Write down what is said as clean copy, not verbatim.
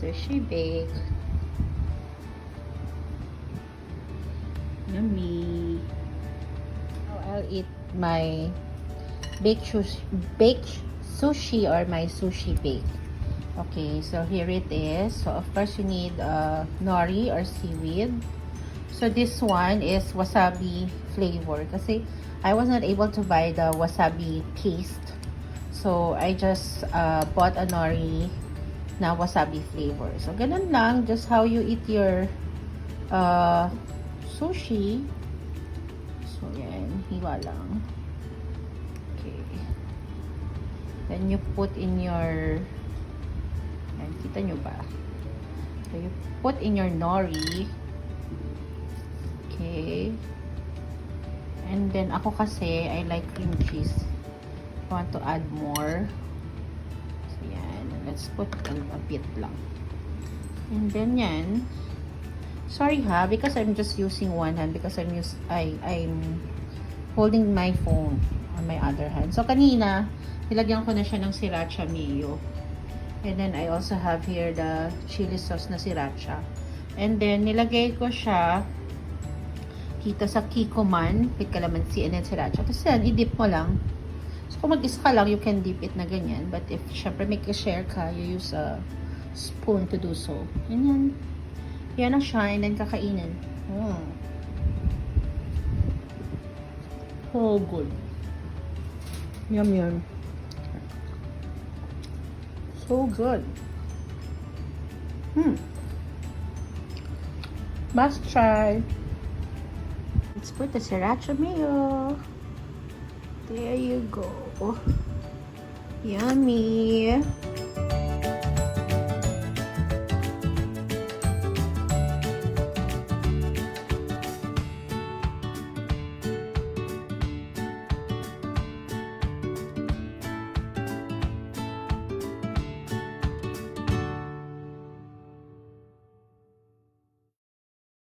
sushi bake. Yummy. Now I'll eat my baked sushi or my sushi bake. Okay, so here it is. So of course you need nori or seaweed. So this one is wasabi flavor kasi I was not able to buy the wasabi paste. So I just bought a nori na wasabi flavor. So ganun lang, just how you eat your sushi. So yan, hiwa lang. Okay. Then you put in your, yan, kita nyo ba? So you put in your nori. Okay. And then ako kasi, I like cream cheese. I want to add more. So yan, let's put a bit lang. And then yan. Sorry ha, because I'm just using one hand because I'm holding my phone on my other hand. So kanina, nilagyan ko na siya ng sriracha mayo. And then I also have here the chili sauce na sriracha. And then nilagay ko siya dito sa kikoman with calamansi and then sriracha. Tapos yan, i-dip mo lang. So kung mag-isa ka lang, you can dip it na ganyan. But if syempre make a share ka, you use a spoon to do so. And yan. Yan na siya, and then kakainin. Oh. So good. Yum yum. So good. Must try. Let's put the sriracha mayo. There you go. Yummy.